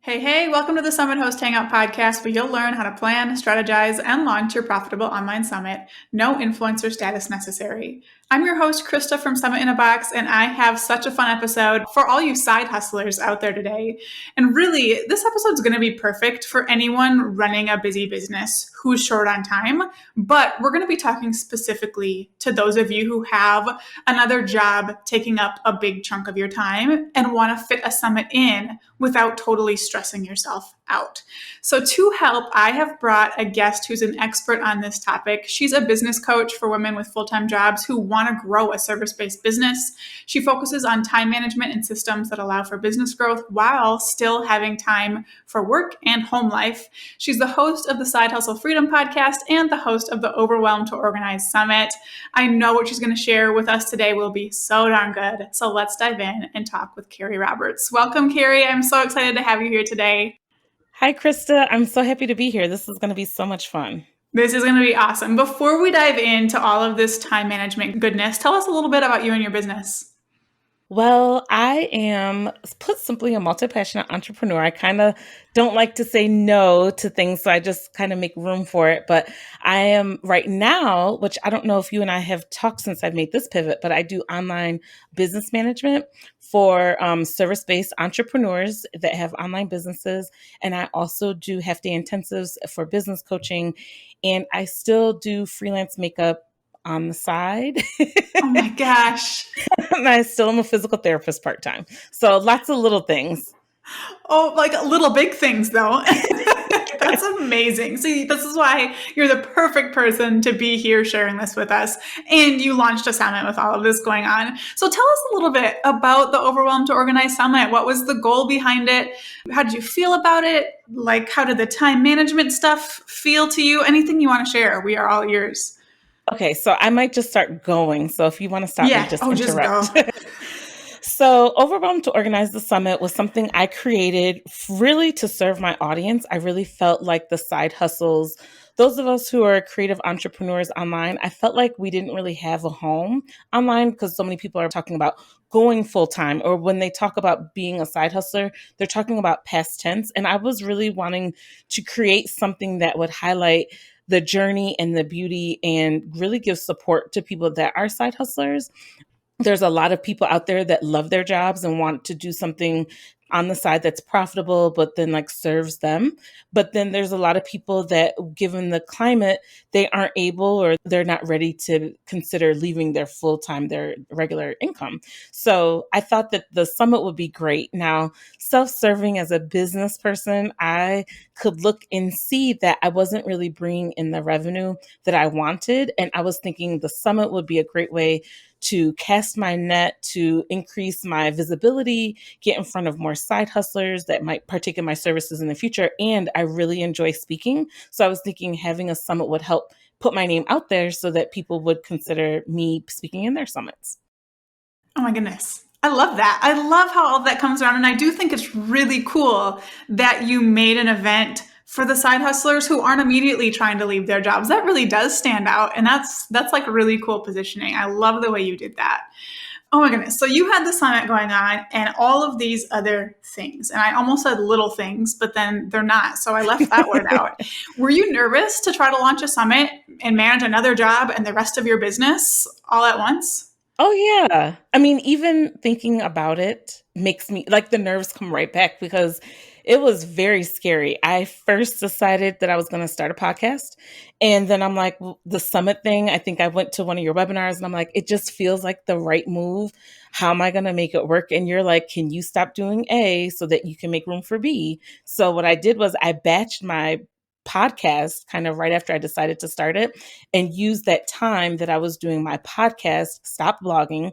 Hey, welcome to the Summit Host Hangout podcast, where you'll learn how to plan, strategize, and launch your profitable online summit. No influencer status necessary. I'm your host, Krista from Summit in a Box, and I have such a fun episode for all you side hustlers out there today. And really, this episode is going to be perfect for anyone running a busy business who's short on time. But we're going to be talking specifically to those of you who have another job taking up a big chunk of your time and want to fit a summit in without totally stressing yourself out. So to help, I have brought a guest who's an expert on this topic. She's a business coach for women with full-time jobs who want to grow a service-based business. She focuses on time management and systems that allow for business growth while still having time for work and home life. She's the host of the Side Hustle Freedom podcast and the host of the Overwhelmed to Organize Summit. I know what she's going to share with us today will be so darn good. So let's dive in and talk with Kari Roberts. Welcome, Kari. I'm so excited to have you here today. Hi, Krista. I'm so happy to be here. This is going to be so much fun. This is going to be awesome. Before we dive into all of this time management goodness, tell us a little bit about you and your business. Well, I am, put simply, a multi-passionate entrepreneur. I kind of don't like to say no to things, so I just kind of make room for it. But I am right now, which I don't know if you and I have talked since I've made this pivot, but I do online business management for service-based entrepreneurs that have online businesses. And I also do half-day intensives for business coaching. And I still do freelance makeup on the side. Oh my gosh. And I still am a physical therapist part-time. So lots of little things. Oh, like little big things though. That's amazing. See, this is why you're the perfect person to be here sharing this with us. And you launched a summit with all of this going on. So tell us a little bit about the Overwhelmed to Organize Summit. What was the goal behind it? How did you feel about it? Like, how did the time management stuff feel to you? Anything you want to share? We are all yours. Okay, so I might just start going. So if you want to stop me, just interrupt. Just go. So Overwhelmed to Organize the Summit was something I created really to serve my audience. I really felt like the side hustles, those of us who are creative entrepreneurs online, I felt like we didn't really have a home online because so many people are talking about going full time, or when they talk about being a side hustler, they're talking about past tense. And I was really wanting to create something that would highlight the journey and the beauty and really give support to people that are side hustlers. There's a lot of people out there that love their jobs and want to do something on the side that's profitable, but then like serves them. But then there's a lot of people that, given the climate, they aren't able or they're not ready to consider leaving their full-time, their regular income. So I thought that the summit would be great. Now, self-serving as a business person, I could look and see that I wasn't really bringing in the revenue that I wanted. And I was thinking the summit would be a great way to cast my net, to increase my visibility, get in front of more side hustlers that might partake in my services in the future. And I really enjoy speaking. So I was thinking having a summit would help put my name out there so that people would consider me speaking in their summits. Oh my goodness. I love that. I love how all of that comes around. And I do think it's really cool that you made an event for the side hustlers who aren't immediately trying to leave their jobs. That really does stand out. And that's like really cool positioning. I love the way you did that. Oh my goodness. So you had the summit going on and all of these other things. And I almost said little things, but then they're not. So I left that word out. Were you nervous to try to launch a summit and manage another job and the rest of your business all at once? Oh, yeah. I mean, even thinking about it makes me like the nerves come right back because it was very scary. I first decided that I was going to start a podcast. And then I'm like, well, the summit thing, I think I went to one of your webinars and I'm like, it just feels like the right move. How am I going to make it work? And you're like, can you stop doing A so that you can make room for B? So what I did was I batched my podcast kind of right after I decided to start it and used that time that I was doing my podcast, stopped blogging,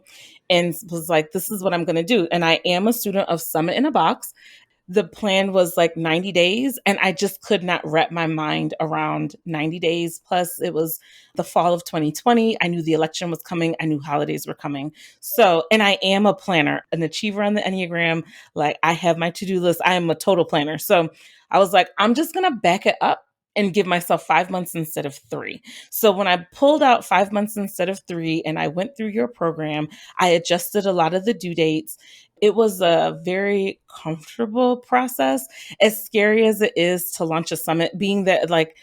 and was like, this is what I'm going to do. And I am a student of Summit in a Box. The plan was like 90 days, and I just could not wrap my mind around 90 days. Plus, it was the fall of 2020. I knew the election was coming. I knew holidays were coming. So, and I am a planner, an achiever on the Enneagram. Like, I have my to-do list. I am a total planner. So I was like, I'm just going to back it up and give myself 5 months instead of 3. So when I pulled out 5 months instead of 3 and I went through your program, I adjusted a lot of the due dates. it was a very comfortable process, as scary as it is to launch a summit, being that like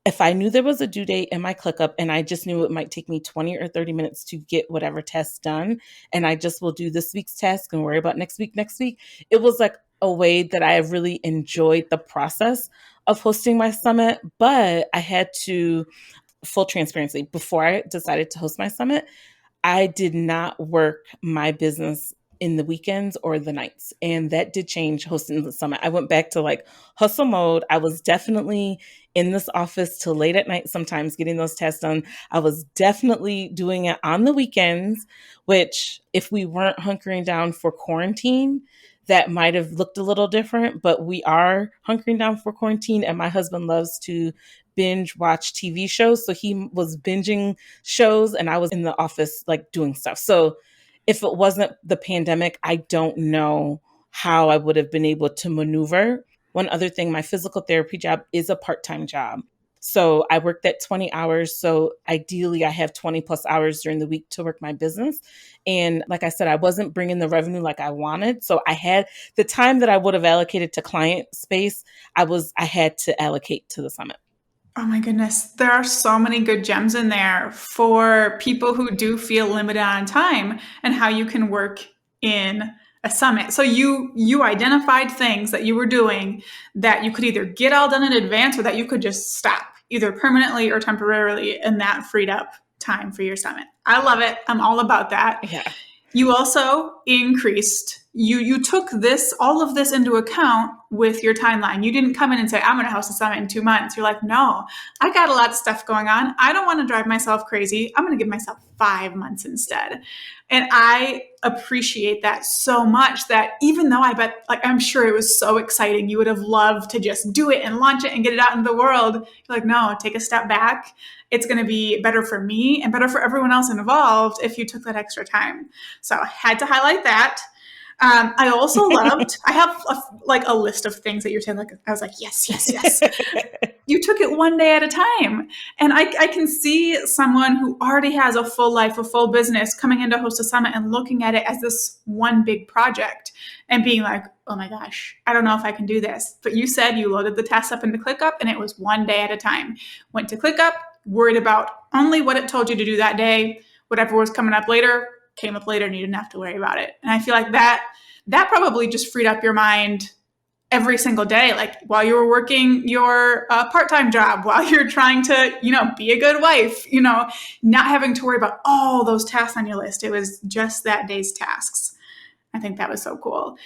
if I knew there was a due date in my ClickUp and I just knew it might take me 20 or 30 minutes to get whatever test done, and I just will do this week's task and worry about next week, it was like a way that I really enjoyed the process of hosting my summit. But I had to, full transparency, before I decided to host my summit, I did not work my business in the weekends or the nights. And that did change hosting the summit. I went back to like hustle mode. I was definitely in this office till late at night, sometimes getting those tests done. I was definitely doing it on the weekends, which if we weren't hunkering down for quarantine, that might have looked a little different, but we are hunkering down for quarantine. And my husband loves to binge watch TV shows. So he was binging shows and I was in the office like doing stuff. So if it wasn't the pandemic, I don't know how I would have been able to maneuver. One other thing, my physical therapy job is a part-time job. So I worked at 20 hours. So ideally, I have 20 plus hours during the week to work my business. And like I said, I wasn't bringing the revenue like I wanted. So I had the time that I would have allocated to client space, I had to allocate to the summit. Oh my goodness. There are so many good gems in there for people who do feel limited on time and how you can work in a summit. So you identified things that you were doing that you could either get all done in advance or that you could just stop either permanently or temporarily, and that freed up time for your summit. I love it. I'm all about that. Yeah. You also increased, you took this, all of this into account with your timeline. You didn't come in and say, I'm going to host a summit in 2 months. You're like, no, I got a lot of stuff going on. I don't want to drive myself crazy. I'm going to give myself 5 months instead. And I appreciate that so much, that even though I bet, like, I'm sure it was so exciting, you would have loved to just do it and launch it and get it out in the world. You're like, no, take a step back. It's going to be better for me and better for everyone else involved if you took that extra time. So I had to highlight that. I also loved, I have a list of things that you're saying. Like, I was like, yes, yes, yes. You took it one day at a time. And I can see someone who already has a full life, a full business, coming in to host a summit and looking at it as this one big project and being like, oh my gosh, I don't know if I can do this. But you said you loaded the tasks up into ClickUp and it was one day at a time. Went to ClickUp, worried about only what it told you to do that day. Whatever was coming up later came up later and you didn't have to worry about it. And I feel like that probably just freed up your mind every single day, like while you were working your part-time job, while you're trying to, be a good wife, not having to worry about all those tasks on your list. It was just that day's tasks. I think that was so cool.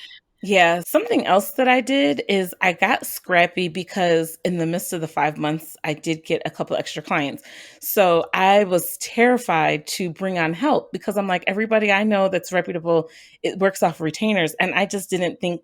Yeah, something else that I did is I got scrappy because in the midst of the 5 months, I did get a couple extra clients. So I was terrified to bring on help because I'm like, everybody I know that's reputable, it works off retainers. And I just didn't think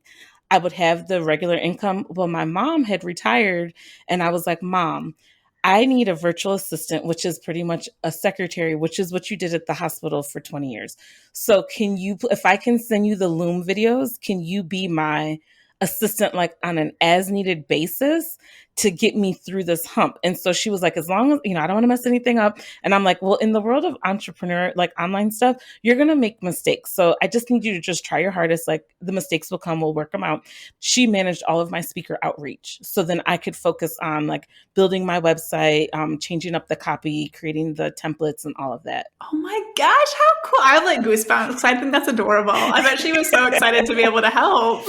I would have the regular income. Well, my mom had retired and I was like, Mom, I need a virtual assistant, which is pretty much a secretary, which is what you did at the hospital for 20 years. So can you, if I can send you the Loom videos, can you be my assistant, like on an as needed basis to get me through this hump? And so she was like, as long as, I don't want to mess anything up. And I'm like, well, in the world of entrepreneur, like online stuff, you're going to make mistakes. So I just need you to just try your hardest. Like the mistakes will come, we'll work them out. She managed all of my speaker outreach. So then I could focus on like building my website, changing up the copy, creating the templates and all of that. Oh my gosh, how cool. I have like goosebumps. I think that's adorable. I bet she was so excited to be able to help.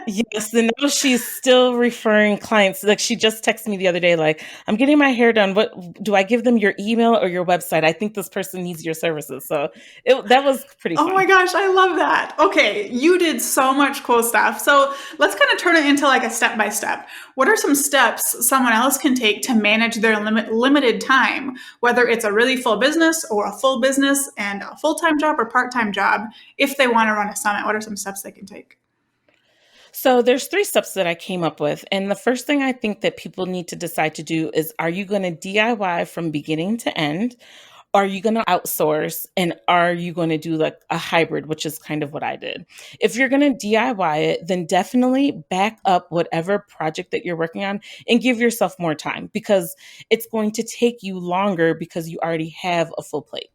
Yes, and now she's still referring clients. Like she just texted me the other day, like, I'm getting my hair done. What do I give them, your email or your website? I think this person needs your services. So that was pretty fun. Oh my gosh, I love that. Okay, you did so much cool stuff. So let's kind of turn it into like a step-by-step. What are some steps someone else can take to manage their limited time, whether it's a really full business or a full business and a full-time job or part-time job, if they want to run a summit? What are some steps they can take? So there's 3 steps that I came up with. And the first thing I think that people need to decide to do is, are you going to DIY from beginning to end? Are you going to outsource? And are you going to do like a hybrid, which is kind of what I did? If you're going to DIY it, then definitely back up whatever project that you're working on and give yourself more time, because it's going to take you longer because you already have a full plate.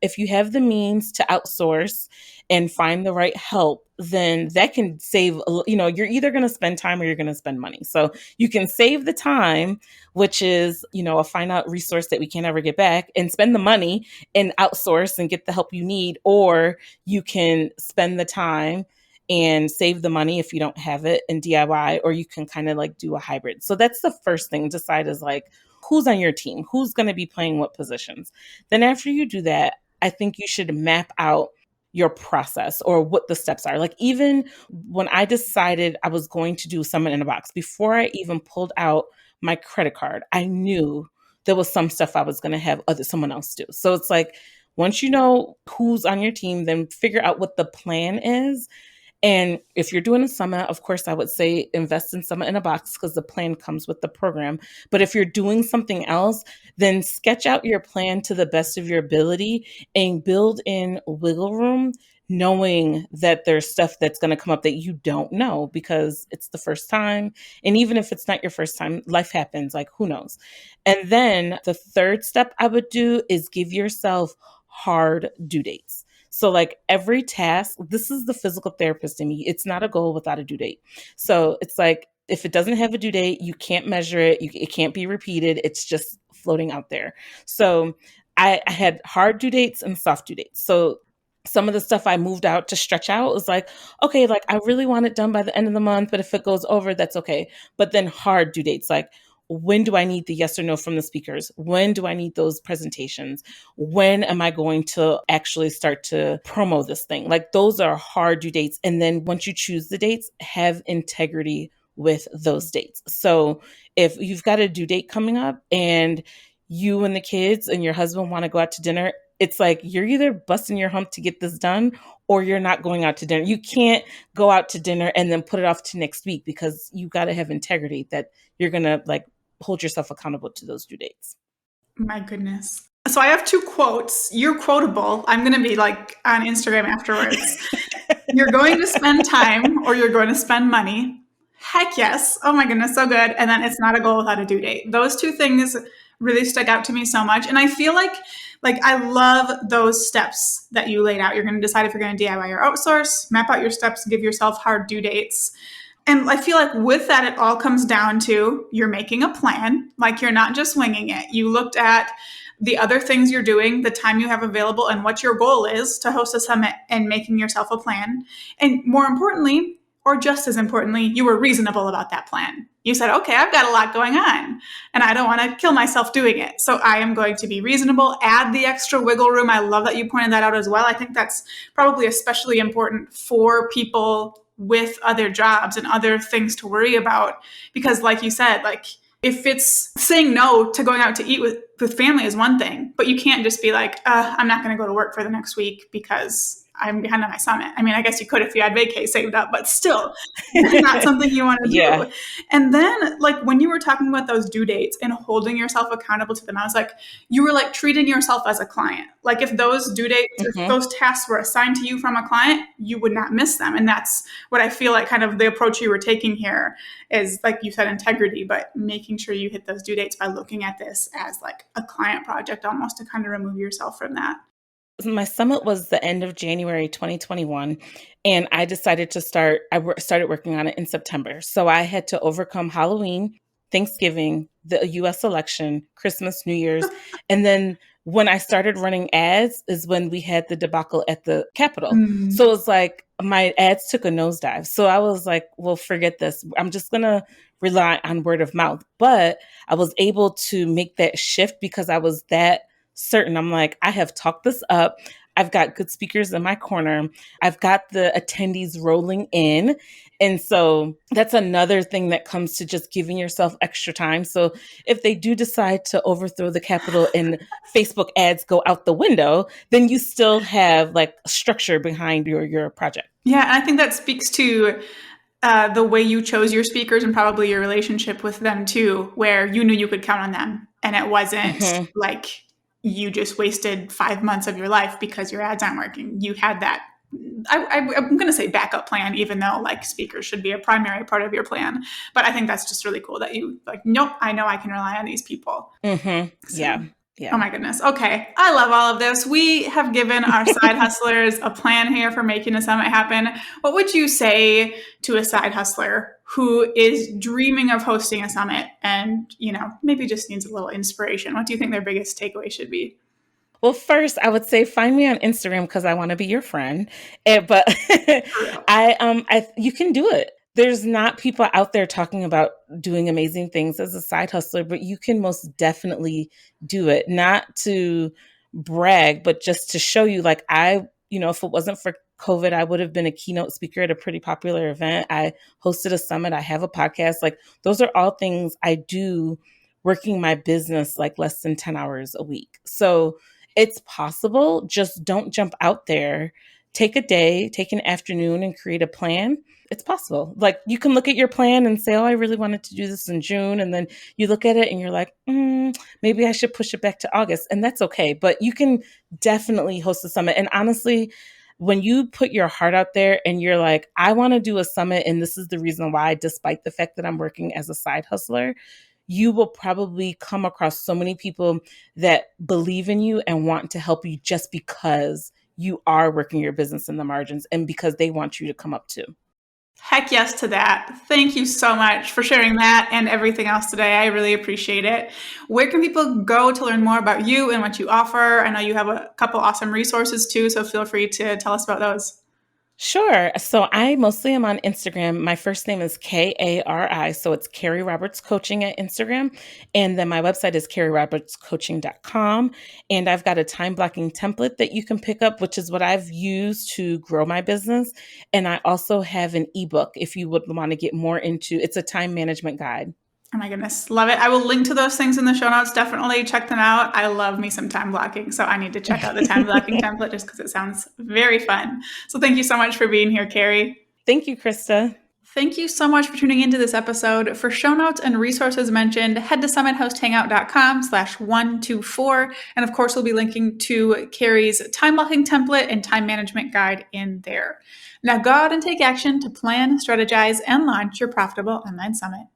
If you have the means to outsource and find the right help, then that can save, you're either going to spend time or you're going to spend money. So you can save the time, which is, a finite resource that we can't ever get back, and spend the money and outsource and get the help you need. Or you can spend the time and save the money if you don't have it in DIY, or you can kind of like do a hybrid. So that's the first thing. Decide is like, who's on your team? Who's going to be playing what positions? Then after you do that, I think you should map out your process or what the steps are. Like, even when I decided I was going to do Summit in a Box, before I even pulled out my credit card, I knew there was some stuff I was going to have someone else do. So it's like, once you know who's on your team, then figure out what the plan is. And if you're doing a summit, of course, I would say invest in Summit in a Box because the plan comes with the program. But if you're doing something else, then sketch out your plan to the best of your ability and build in wiggle room, knowing that there's stuff that's going to come up that you don't know because it's the first time. And even if it's not your first time, life happens, like who knows? And then the third step I would do is give yourself hard due dates. So like every task, this is the physical therapist in me. It's not a goal without a due date. So it's like, if it doesn't have a due date, you can't measure it. It can't be repeated. It's just floating out there. So I had hard due dates and soft due dates. So some of the stuff I moved out to stretch out was like, okay, like I really want it done by the end of the month, but if it goes over, that's okay. But then hard due dates, like, when do I need the yes or no from the speakers? When do I need those presentations? When am I going to actually start to promo this thing? Like, those are hard due dates. And then once you choose the dates, have integrity with those dates. So if you've got a due date coming up and you and the kids and your husband want to go out to dinner, it's like, you're either busting your hump to get this done or you're not going out to dinner. You can't go out to dinner and then put it off to next week, because you got to have integrity that you're going to like hold yourself accountable to those due dates. My goodness. So I have 2 quotes. You're quotable. I'm going to be like on Instagram afterwards. You're going to spend time or you're going to spend money. Heck yes. Oh my goodness, so good. And then it's not a goal without a due date. Those 2 things really stuck out to me so much. And I feel like I love those steps that you laid out. You're going to decide if you're going to DIY or outsource, map out your steps, give yourself hard due dates. And I feel like with that, it all comes down to you're making a plan. Like, you're not just winging it. You looked at the other things you're doing, the time you have available, and what your goal is to host a summit, and making yourself a plan. And more importantly, or just as importantly, you were reasonable about that plan. You said, okay, I've got a lot going on and I don't want to kill myself doing it. So I am going to be reasonable, add the extra wiggle room. I love that you pointed that out as well. I think that's probably especially important for people with other jobs and other things to worry about. Because like you said, like, if it's saying no to going out to eat with family is one thing, but you can't just be like, I'm not going to go to work for the next week because I'm behind on my summit. I mean, I guess you could if you had vacay saved up, but still not something you want to Yeah. do. And then like when you were talking about those due dates and holding yourself accountable to them, I was like, you were like treating yourself as a client. Like, if those due dates, if those tasks were assigned to you from a client, you would not miss them. And that's what I feel like kind of the approach you were taking here is, like you said, integrity, but making sure you hit those due dates by looking at this as like a client project almost, to kind of remove yourself from that. My summit was the end of January 2021, and I decided to started working on it in September. So I had to overcome Halloween, Thanksgiving, the US election, Christmas, New Year's. And then when I started running ads is when we had the debacle at the Capitol. So it's like my ads took a nosedive. So I was like, well, forget this. I'm just going to rely on word of mouth. But I was able to make that shift because I was that certain. I'm like, I have talked this up. I've got good speakers in my corner. I've got the attendees rolling in. And so that's another thing that comes to just giving yourself extra time. So if they do decide to overthrow the Capitol and Facebook ads go out the window, then you still have like structure behind your project. Yeah, and I think that speaks to the way you chose your speakers and probably your relationship with them too, where you knew you could count on them. And it wasn't like you just wasted 5 months of your life because your ads aren't working. You had that, I'm going to say backup plan, even though like speakers should be a primary part of your plan. But I think that's just really cool that you like, nope, I know I can rely on these people. So. Yeah. Oh Yeah. my goodness. Okay. I love all of this. We have given our side hustlers a plan here for making a summit happen. What would you say to a side hustler who is dreaming of hosting a summit and, maybe just needs a little inspiration? What do you think their biggest takeaway should be? Well, first, I would say find me on Instagram because I want to be your friend. But For real. you can do it. There's not people out there talking about doing amazing things as a side hustler, but you can most definitely do it. Not to brag, but just to show you, like if it wasn't for COVID, I would have been a keynote speaker at a pretty popular event. I hosted a summit. I have a podcast. Like those are all things I do working my business like less than 10 hours a week. So it's possible. Just don't jump out there. Take a day, take an afternoon and create a plan. It's possible. Like you can look at your plan and say, oh, I really wanted to do this in June. And then you look at it and you're like, maybe I should push it back to August. And that's okay. But you can definitely host a summit. And honestly, when you put your heart out there and you're like, I want to do a summit and this is the reason why, despite the fact that I'm working as a side hustler, you will probably come across so many people that believe in you and want to help you just because you are working your business in the margins and because they want you to come up too. Heck yes to that. Thank you so much for sharing that and everything else today. I really appreciate it. Where can people go to learn more about you and what you offer? I know you have a couple awesome resources too, so feel free to tell us about those. Sure. So I mostly am on Instagram. My first name is Kari. So it's Kari Roberts Coaching at Instagram. And then my website is karirobertscoaching.com. And I've got a time blocking template that you can pick up, which is what I've used to grow my business. And I also have an ebook if you would want to get more into it's a time management guide. Oh my goodness. Love it. I will link to those things in the show notes. Definitely check them out. I love me some time blocking. So I need to check out the time blocking template just because it sounds very fun. So thank you so much for being here, Kari. Thank you, Krista. Thank you so much for tuning into this episode. For show notes and resources mentioned, head to summitHostHangout.com/124. And of course, we'll be linking to Kari's time blocking template and time management guide in there. Now go out and take action to plan, strategize, and launch your profitable online summit.